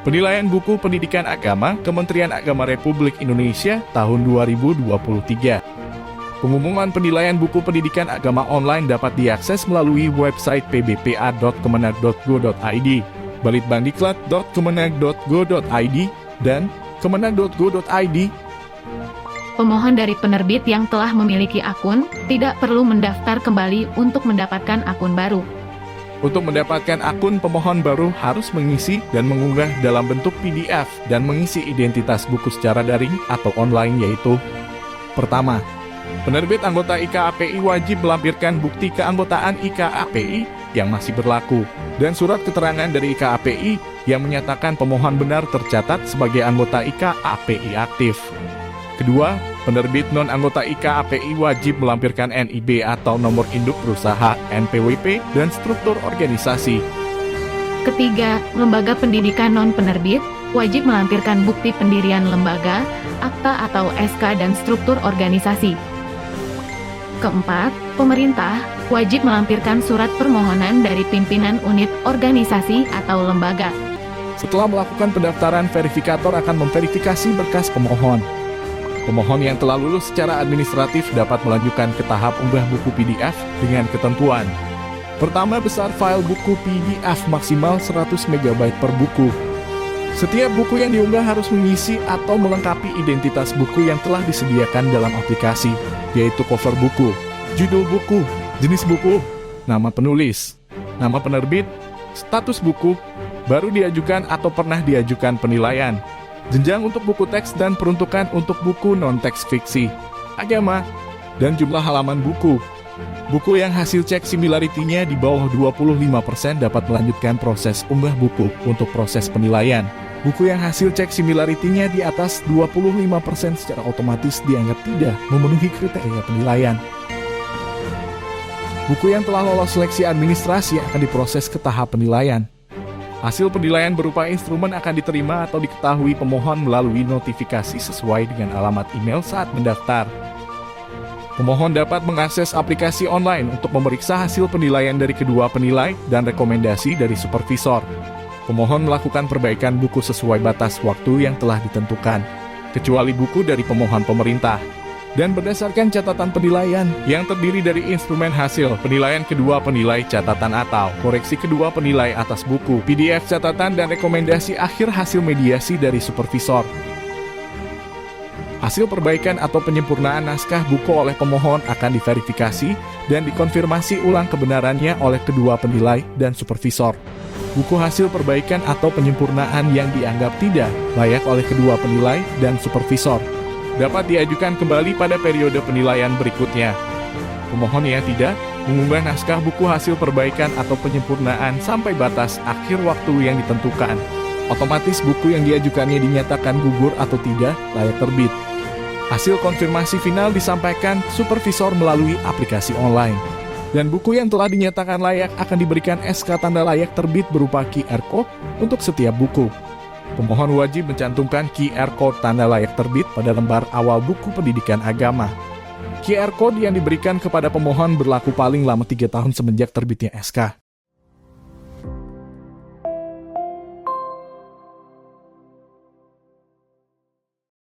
Penilaian Buku Pendidikan Agama Kementerian Agama Republik Indonesia tahun 2023. Pengumuman penilaian buku pendidikan agama online dapat diakses melalui website pbpa.kemenag.go.id, balitbangdiklat.kemenag.go.id, dan kemenag.go.id. Pemohon dari penerbit yang telah memiliki akun tidak perlu mendaftar kembali untuk mendapatkan akun baru. Untuk mendapatkan akun, pemohon baru harus mengisi dan mengunggah dalam bentuk PDF dan mengisi identitas buku secara daring atau online, yaitu: pertama, penerbit anggota IKAPI wajib melampirkan bukti keanggotaan IKAPI yang masih berlaku dan surat keterangan dari IKAPI yang menyatakan pemohon benar tercatat sebagai anggota IKAPI aktif. Kedua, penerbit non-anggota IKAPI wajib melampirkan NIB atau nomor induk perusahaan, NPWP, dan struktur organisasi. Ketiga, lembaga pendidikan non-penerbit wajib melampirkan bukti pendirian lembaga, akta atau SK dan struktur organisasi. Keempat, pemerintah wajib melampirkan surat permohonan dari pimpinan unit organisasi atau lembaga. Setelah melakukan pendaftaran, verifikator akan memverifikasi berkas pemohon. Pemohon yang telah lulus secara administratif dapat melanjutkan ke tahap unggah buku PDF dengan ketentuan. Pertama, besar file buku PDF maksimal 100 MB per buku. Setiap buku yang diunggah harus mengisi atau melengkapi identitas buku yang telah disediakan dalam aplikasi, yaitu cover buku, judul buku, jenis buku, nama penulis, nama penerbit, status buku, baru diajukan atau pernah diajukan penilaian, jenjang untuk buku teks dan peruntukan untuk buku non-teks fiksi, agama, dan jumlah halaman buku. Buku yang hasil cek similarity-nya di bawah 25% dapat melanjutkan proses unggah buku untuk proses penilaian. Buku yang hasil cek similarity-nya di atas 25% secara otomatis dianggap tidak memenuhi kriteria penilaian. Buku yang telah lolos seleksi administrasi akan diproses ke tahap penilaian. Hasil penilaian berupa instrumen akan diterima atau diketahui pemohon melalui notifikasi sesuai dengan alamat email saat mendaftar. Pemohon dapat mengakses aplikasi online untuk memeriksa hasil penilaian dari kedua penilai dan rekomendasi dari supervisor. Pemohon melakukan perbaikan buku sesuai batas waktu yang telah ditentukan, kecuali buku dari pemohon pemerintah. Dan berdasarkan catatan penilaian yang terdiri dari instrumen hasil penilaian kedua penilai catatan atau koreksi kedua penilai atas buku, PDF catatan dan rekomendasi akhir hasil mediasi dari supervisor. Hasil perbaikan atau penyempurnaan naskah buku oleh pemohon akan diverifikasi dan dikonfirmasi ulang kebenarannya oleh kedua penilai dan supervisor. Buku hasil perbaikan atau penyempurnaan yang dianggap tidak layak oleh kedua penilai dan supervisor dapat diajukan kembali pada periode penilaian berikutnya. Pemohon yang tidak mengunggah naskah buku hasil perbaikan atau penyempurnaan sampai batas akhir waktu yang ditentukan, otomatis buku yang diajukannya dinyatakan gugur atau tidak layak terbit. Hasil konfirmasi final disampaikan supervisor melalui aplikasi online. Dan buku yang telah dinyatakan layak akan diberikan SK tanda layak terbit berupa QR Code untuk setiap buku. Pemohon wajib mencantumkan QR Code tanda layak terbit pada lembar awal buku pendidikan agama. QR Code yang diberikan kepada pemohon berlaku paling lama 3 tahun semenjak terbitnya SK.